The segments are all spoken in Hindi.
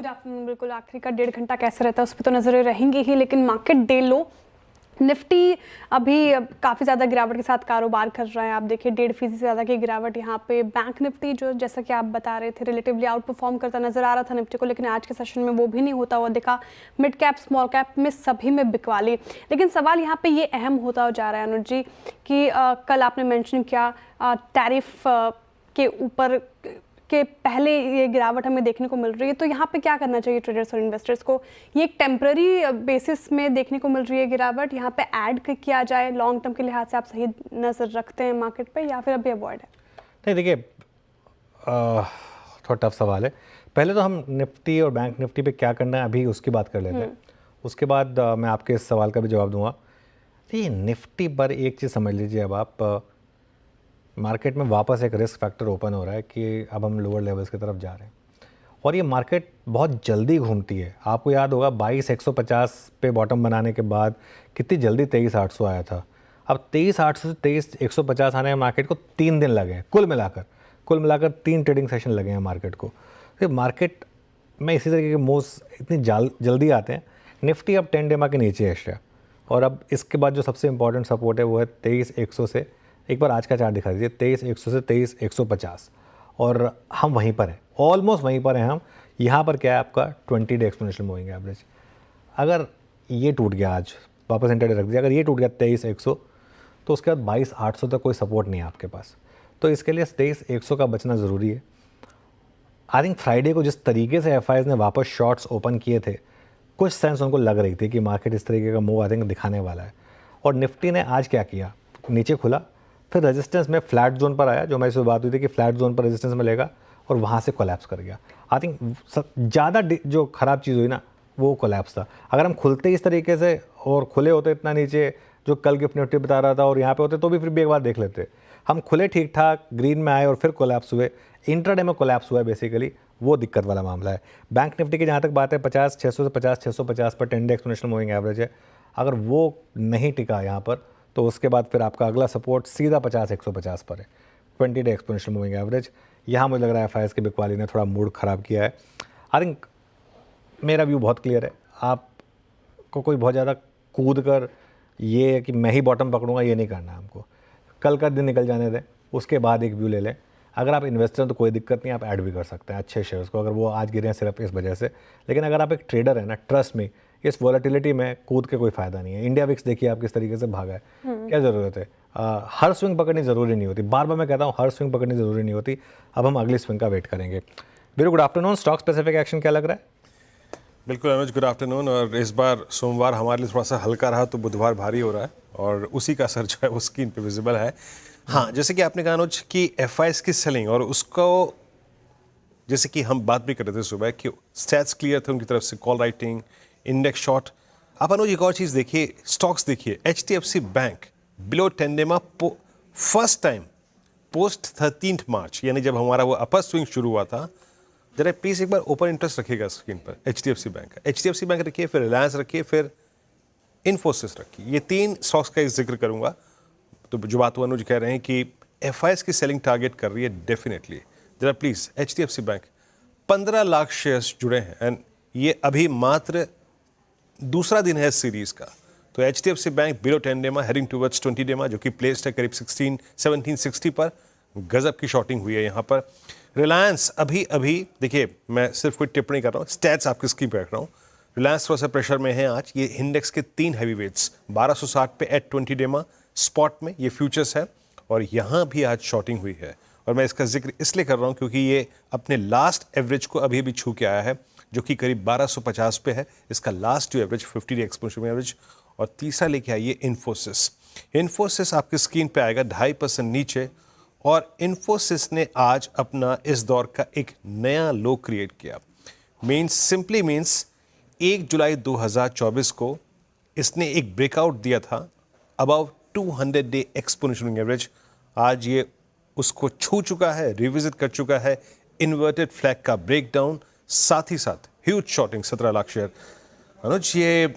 Good afternoon. बिल्कुल आखिरी का 1.5 घंटा कैसे रहता है उस पर तो नजरें रहेंगी ही, लेकिन मार्केट डे लो निफ्टी अभी काफ़ी ज़्यादा गिरावट के साथ कारोबार कर रहा है। आप देखिए 1.5% से ज़्यादा की गिरावट यहाँ पे। बैंक निफ्टी जो जैसा कि आप बता रहे थे रिलेटिवली आउट परफॉर्म करता नजर आ रहा था निफ्टी को, लेकिन आज के सेशन में वो भी नहीं होता हुआ दिखा। मिड कैप स्मॉल कैप में सभी में बिकवाली। लेकिन सवाल यहाँ पे ये अहम होता जा रहा है अनुज जी कि कल आपने मेंशन किया टैरिफ के ऊपर के पहले ये गिरावट हमें देखने को मिल रही है, तो यहाँ पे क्या करना चाहिए ट्रेडर्स और इन्वेस्टर्स को? ये एक टेम्पररी बेसिस में देखने को मिल रही है गिरावट, यहाँ पे ऐड किया जाए लॉन्ग टर्म के लिहाज से आप सही नज़र रखते हैं मार्केट पे, या फिर अभी अवॉइड है? नहीं देखिए, थोड़ा टफ सवाल है। पहले तो हम निफ्टी और बैंक निफ्टी पे क्या करना है अभी उसकी बात कर लेते हैं, उसके बाद मैं आपके इस सवाल का भी जवाब दूंगा। देखिए निफ्टी पर एक चीज़ समझ लीजिए, अब आप मार्केट में वापस एक रिस्क फैक्टर ओपन हो रहा है कि अब हम लोअर लेवल्स की तरफ जा रहे हैं और ये मार्केट बहुत जल्दी घूमती है। आपको याद होगा 22,150 पे बॉटम बनाने के बाद कितनी जल्दी 23,800 आया था। अब 23,800 से 23,150 आने में मार्केट को 3 दिन लगे हैं कुल मिलाकर 3 ट्रेडिंग सेशन लगे हैं मार्केट को। तो मार्केट में इसी तरीके के मूव्स इतनी जल्दी आते हैं। निफ्टी अब 10 डेमा के नीचे है और अब इसके बाद जो सबसे इंपॉर्टेंट सपोर्ट है वो है 23,100 से, एक बार आज का चार्ट दिखा दीजिए, 23,100 से 23,150 और हम वहीं पर हैं, ऑलमोस्ट वहीं पर हैं हम। यहाँ पर क्या है आपका 20 डे एक्सपोनेंशियल मूविंग एवरेज। अगर ये टूट गया, आज वापस इंटरडे रख दिया, अगर ये टूट गया 23,100 तो उसके बाद 22,800 तक कोई सपोर्ट नहीं है आपके पास। तो इसके लिए 23,100 का बचना ज़रूरी है। आई थिंक फ्राइडे को जिस तरीके से एफआईज ने वापस शॉर्ट्स ओपन किए थे, कुछ सेंस उनको लग रही थी कि मार्केट इस तरीके का मूव आई थिंक दिखाने वाला है। और निफ्टी ने आज क्या किया, नीचे खुला, फिर रेजिस्टेंस में फ्लैट जोन पर आया, जो हमारी से बात हुई थी कि फ्लैट जोन पर रेजिस्टेंस में लेगा और वहाँ से कोलैप्स कर गया। आई थिंक ज़्यादा जो ख़राब चीज़ हुई ना वो कोलैप्स था। अगर हम खुलते इस तरीके से और खुले होते इतना नीचे जो कल गिफ्ट निफ्टी बता रहा था और यहाँ पे होते तो भी फिर भी एक बार देख लेते। हम खुले ठीक ठाक ग्रीन में आए और फिर कोलैप्स हुए, इंट्राडे में कोलैप्स हुआ है बेसिकली, वो दिक्कत वाला मामला है। बैंक निफ्टी की जहाँ तक बात है 50,600 से 50,650 पर 10 डे एक्सपोनेंशियल मूविंग एवरेज है। अगर वो नहीं टिका यहाँ पर तो उसके बाद फिर आपका अगला सपोर्ट सीधा 50,150 पर है, 20 डे एक्सपोनेंशियल मूविंग एवरेज। यहाँ मुझे लग रहा है एफआईएस के बिकवाली ने थोड़ा मूड ख़राब किया है। आई थिंक मेरा व्यू बहुत क्लियर है, आपको कोई बहुत ज़्यादा कूद कर ये है कि मैं ही बॉटम पकड़ूंगा ये नहीं करना है हमको। कल का दिन निकल जाने दें, उसके बाद एक व्यू ले लें। अगर आप इन्वेस्टर हैं तो कोई दिक्कत नहीं, आप ऐड भी कर सकते हैं अच्छे शेयर्स को अगर वो आज गिरे हैं सिर्फ इस वजह से। लेकिन अगर आप एक ट्रेडर है ना, ट्रस्ट में इस वॉलेटिलिटी में कूद के कोई फ़ायदा नहीं है। इंडिया विक्स देखिए आप किस तरीके से भागा है, क्या ज़रूरत है? हर स्विंग पकड़नी ज़रूरी नहीं होती, बार बार मैं कहता हूँ हर स्विंग पकड़नी ज़रूरी नहीं होती। अब हम अगली स्विंग का वेट करेंगे। Very good afternoon. Stock specific action क्या लग रहा है? बिल्कुल अनुज, गुड आफ्टरनून। और इस बार सोमवार हमारे लिए थोड़ा सा हल्का रहा तो बुधवार भारी हो रहा है और उसी का असर जो है वो स्क्रीन पे विजिबल है। हाँ, जैसे कि आपने कहा अनुज कि एफआईएस की सेलिंग और उसको जैसे कि हम बात भी कर रहे थे सुबह कि स्टैट्स क्लियर थे उनकी तरफ से, कॉल राइटिंग, इंडेक्स शॉर्ट। आप अनुज एक और चीज़ देखिए, स्टॉक्स देखिए, HDFC बैंक बिलो 10 डेमा फर्स्ट टाइम पोस्ट 13 मार्च, यानी जब हमारा वो अपर स्विंग शुरू हुआ था। जरा प्लीज़ एक बार ओपन इंटरेस्ट रखिएगा स्क्रीन पर HDFC बैंक का। HDFC बैंक रखिए, फिर रिलायंस रखिए, फिर इन्फोसिस रखिए। ये 3 स्टॉक्स का जिक्र करूंगा। तो जो बात अनुज कह रहे हैं कि एफआईएस की सेलिंग टारगेट कर रही है, डेफिनेटली जरा please HDFC bank 15 lakh shares जुड़े हैं एंड ये अभी मात्र दूसरा दिन है इस सीरीज़ का। तो HDFC बैंक बिलो 10 डेमा हेडिंग टूवर्ड्स 20 डेमा, जो कि प्लेस्ड है करीब 1760 पर। गजब की शॉर्टिंग हुई है यहाँ पर। रिलायंस अभी देखिए, मैं सिर्फ कोई टिप्पणी कर रहा हूँ, स्टैट्स आपकी स्क्रीन पर रख रहा हूँ। रिलायंस थोड़ा सा प्रेशर में है आज। ये इंडेक्स के 3 हैवी वेट्स 1260 पे एट 20 डेमा स्पॉट में ये फ्यूचर्स है और यहाँ भी आज शॉर्टिंग हुई है। और मैं इसका जिक्र इसलिए कर रहा हूँ क्योंकि ये अपने लास्ट एवरेज को अभी छू के आया है, जो कि करीब 1250 पे है। इसका लास्ट जो एवरेज 50 डे एक्सपोनेंशियल एवरेज। और तीसरा लेके आइए इन्फोसिस आपकी स्क्रीन पे आएगा 2.5% नीचे। और इन्फोसिस ने आज अपना इस दौर का एक नया लो क्रिएट किया। सिंपली मीन्स 1 जुलाई 2024 को इसने एक ब्रेकआउट दिया था अबाउट 200 डे एक्सपोनेंशियल एवरेज। आज ये उसको छू चुका है, रिविजिट कर चुका है। इन्वर्टेड फ्लैग का ब्रेकडाउन, साथ ही साथ ह्यूज शॉर्टिंग 17 लाख शेयर। अनुज, ये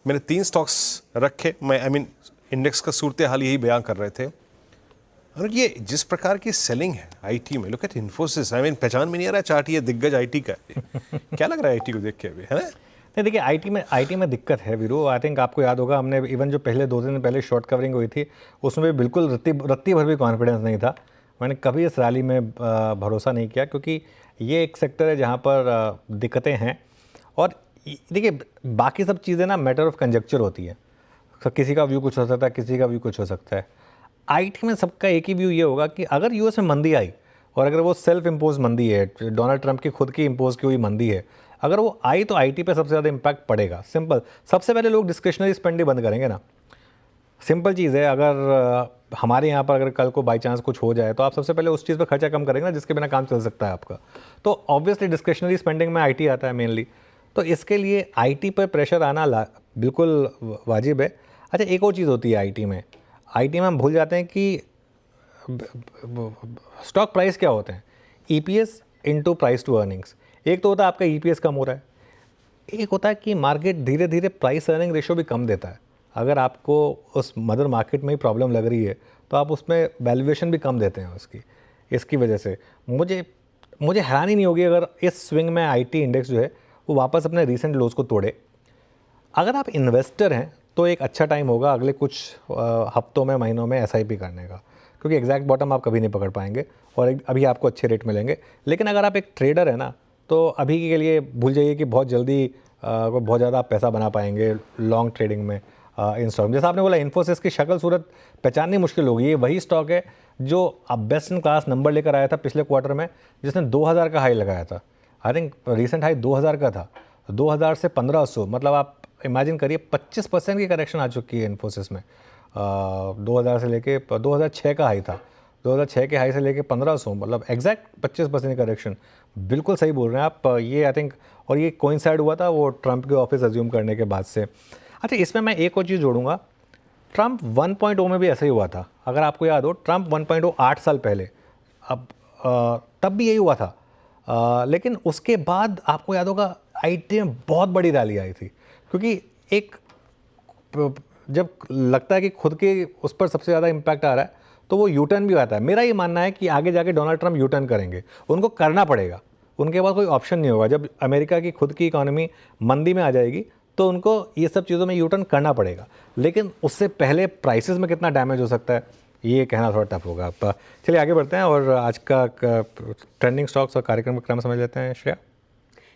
मैंने 3 स्टॉक्स रखे, मैं इंडेक्स का सूरत हाल यही बयान कर रहे थे। और ये जिस प्रकार की सेलिंग है आईटी में, look at Infosys, I mean पहचान में नहीं आ रहा चार्ट ये दिग्गज आईटी का है। क्या लग रहा है आईटी को देख के अभी, है ना? नहीं देखिए, आईटी में दिक्कत है वीरू। आई थिंक आपको याद होगा, हमने इवन जो पहले 2 दिन पहले शॉर्ट कवरिंग हुई थी उसमें भी बिल्कुल रत्ती भर भी कॉन्फिडेंस नहीं था। मैंने कभी इस रैली में भरोसा नहीं किया, क्योंकि ये एक सेक्टर है जहाँ पर दिक्कतें हैं। और देखिए, बाकी सब चीज़ें ना मैटर ऑफ कंजक्चर होती है। तो किसी का व्यू कुछ हो सकता है, किसी का व्यू कुछ हो सकता है। आईटी में सबका एक ही व्यू ये होगा कि अगर यूएस में मंदी आई, और अगर वो सेल्फ इम्पोज मंदी है, डोनाल्ड ट्रंप की खुद की इम्पोज की हुई मंदी है, अगर वो आई तो आईटी पे सबसे ज़्यादा इम्पैक्ट पड़ेगा। सिंपल, सबसे पहले लोग डिस्क्रिशनरी स्पेंडिंग बंद करेंगे ना। सिंपल चीज़ है, अगर हमारे यहाँ पर अगर कल को बाई चांस कुछ हो जाए तो आप सबसे पहले उस चीज़ पर खर्चा कम करेंगे ना जिसके बिना काम चल सकता है आपका। तो ऑब्वियसली डिस्क्रिशनरी स्पेंडिंग में आईटी आता है मेनली। तो इसके लिए आईटी पर प्रेशर आना बिल्कुल वाजिब है। अच्छा, एक और चीज़ होती है आईटी में हम भूल जाते हैं कि स्टॉक प्राइस क्या होते हैं। EPS into price to earnings. एक तो होता है आपका ईपीएस कम हो रहा है, एक होता है कि मार्केट धीरे धीरे प्राइस अर्निंग रेशो भी कम देता है। अगर आपको उस मदर मार्केट में ही प्रॉब्लम लग रही है तो आप उसमें वैल्यूएशन भी कम देते हैं उसकी। इसकी वजह से मुझे हैरानी नहीं होगी अगर इस स्विंग में आईटी इंडेक्स जो है वो वापस अपने रीसेंट लोज को तोड़े। अगर आप इन्वेस्टर हैं तो एक अच्छा टाइम होगा अगले कुछ हफ्तों में, महीनों में एसआईपी करने का, क्योंकि एग्जैक्ट बॉटम आप कभी नहीं पकड़ पाएंगे और अभी आपको अच्छे रेट मिलेंगे। लेकिन अगर आप एक ट्रेडर है ना, तो अभी के लिए भूल जाइए कि बहुत जल्दी बहुत ज़्यादा आप पैसा बना पाएंगे लॉन्ग ट्रेडिंग में इन स्टॉक। जैसा आपने बोला, इन्फोसिस की शक्ल सूरत पहचाननी मुश्किल होगी। ये वही स्टॉक है जो अब बेस्ट इन क्लास नंबर लेकर आया था पिछले क्वार्टर में, जिसने 2000 का हाई लगाया था। आई थिंक रिसेंट हाई 2000 का था, 2000 से 1500, मतलब आप इमेजिन करिए 25% की करेक्शन आ चुकी है इन्फोसिस में। 2000 से लेके 2006 का हाई था, 2006 के हाई से लेके 1500, मतलब एग्जैक्ट 25% की करेक्शन। बिल्कुल सही बोल रहे हैं आप। ये आई थिंक, और ये कोइंसाइड हुआ था वो ट्रंप के ऑफिस अज्यूम करने के बाद से। अच्छा, इसमें मैं एक और चीज़ जोड़ूंगा, ट्रंप 1.0 में भी ऐसा ही हुआ था। अगर आपको याद हो, ट्रंप 1.0 8 साल पहले, अब तब भी यही हुआ था। लेकिन उसके बाद आपको याद होगा आईटी में बहुत बड़ी रैली आई थी, क्योंकि एक जब लगता है कि खुद के उस पर सबसे ज़्यादा इम्पैक्ट आ रहा है तो वो यू टर्न भी आता है। मेरा ये मानना है कि आगे जाके डोनाल्ड ट्रंप यू टर्न करेंगे, उनको करना पड़ेगा, उनके पास कोई ऑप्शन नहीं होगा। जब अमेरिका की खुद की इकोनॉमी मंदी में आ जाएगी तो उनको ये सब चीज़ों में यू टर्न करना पड़ेगा। लेकिन उससे पहले प्राइसेस में कितना डैमेज हो सकता है ये कहना थोड़ा टफ होगा। चलिए आगे बढ़ते हैं और आज का ट्रेंडिंग स्टॉक्स और कार्यक्रम का क्रम समझ लेते हैं। श्रेया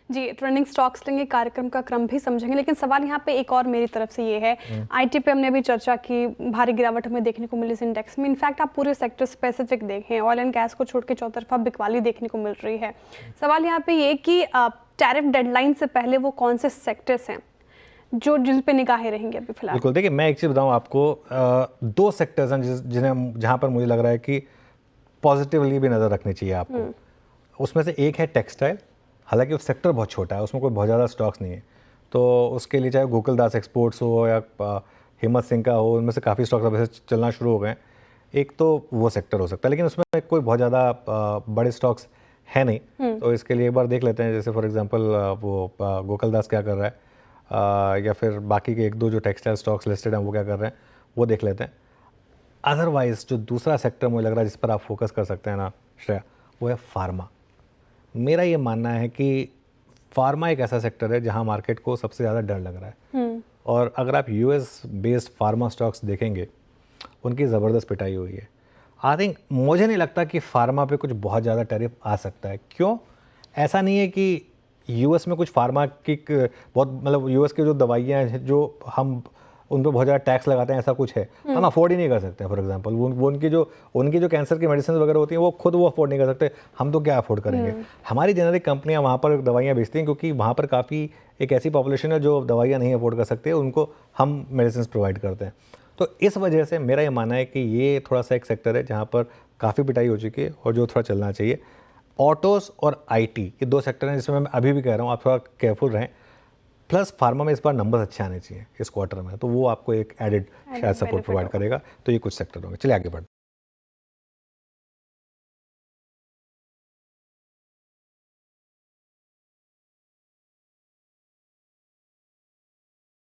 जी, ट्रेंडिंग स्टॉक्स लेंगे, कार्यक्रम का क्रम भी समझेंगे, लेकिन सवाल यहाँ पे एक और मेरी तरफ से ये है, आईटी पे हमने अभी चर्चा की, भारी गिरावट हमें देखने को मिली इस इंडेक्स में। इनफैक्ट आप पूरे सेक्टर स्पेसिफिक देखें, ऑयल एंड गैस को छोड़ के चौतरफा बिकवाली देखने को मिल रही है। सवाल यहाँ पे ये कि टैरिफ डेडलाइन से पहले वो कौन से सेक्टर्स हैं जिन पे निगाहें रहेंगी अभी फिलहाल? बिल्कुल, देखिए मैं एक चीज़ बताऊँ आपको, 2 सेक्टर्स हैं जहाँ पर मुझे लग रहा है कि पॉजिटिवली भी नज़र रखनी चाहिए आपको। उसमें से एक है टेक्सटाइल। हालांकि वो सेक्टर बहुत छोटा है, उसमें कोई बहुत ज़्यादा स्टॉक्स नहीं है, तो उसके लिए चाहे गोकुलदास एक्सपोर्ट्स हो या हिम्मत सिंह का हो, उनमें से काफ़ी स्टॉक्स अब ऐसे चलना शुरू हो गए हैं। एक तो वो सेक्टर हो सकता है, लेकिन उसमें कोई बहुत ज़्यादा बड़े स्टॉक्स है नहीं। तो इसके लिए एक बार देख लेते हैं, जैसे फॉर एग्जांपल वो गोकुलदास क्या कर रहा है, या फिर बाकी के 1-2 जो टेक्सटाइल स्टॉक्स लिस्टेड हैं वो क्या कर रहे हैं, वो देख लेते हैं। अदरवाइज जो दूसरा सेक्टर मुझे लग रहा है जिस पर आप फोकस कर सकते हैं ना श्रेया, वो है फार्मा। मेरा ये मानना है कि फार्मा एक ऐसा सेक्टर है जहां मार्केट को सबसे ज़्यादा डर लग रहा है। और अगर आप यूएस बेस्ड फार्मा स्टॉक्स देखेंगे, उनकी ज़बरदस्त पिटाई हुई है। आई थिंक, मुझे नहीं लगता कि फार्मा पे कुछ बहुत ज़्यादा टैरिफ आ सकता है। क्यों? ऐसा नहीं है कि यूएस में कुछ फार्मा की बहुत, मतलब यूएस की जो दवाइयाँ हैं जो हम उन पर बहुत ज़्यादा टैक्स लगाते हैं, ऐसा कुछ है हम अफोर्ड ही नहीं कर सकते। फॉर एग्जांपल वो उनकी जो कैंसर की मेडिसिन वगैरह होती हैं वो खुद वो अफोर्ड नहीं कर सकते, हम तो क्या अफोर्ड करेंगे। हमारी जेनरिक कंपनियां वहाँ पर दवाइयाँ बेचती हैं क्योंकि वहाँ पर काफ़ी एक ऐसी पॉपुलेशन है जो दवाइयाँ नहीं अफोर्ड कर सकते, उनको हम मेडिसिन प्रोवाइड करते हैं। तो इस वजह से मेरा ये मानना है कि ये थोड़ा सा एक सेक्टर है जहाँ पर काफ़ी पिटाई हो चुकी है और जो थोड़ा चलना चाहिए। ऑटोज़ और आईटी, ये 2 सेक्टर हैं जिसमें मैं अभी भी कह रहा हूँ आप थोड़ा केयरफुल रहें। प्लस फार्मा में इस बार नंबर्स अच्छे आने चाहिए इस क्वार्टर में, तो वो आपको एक एडेड शायद सपोर्ट प्रोवाइड करेगा। तो ये कुछ सेक्टर होंगे। चलिए आगे बढ़ते हैं।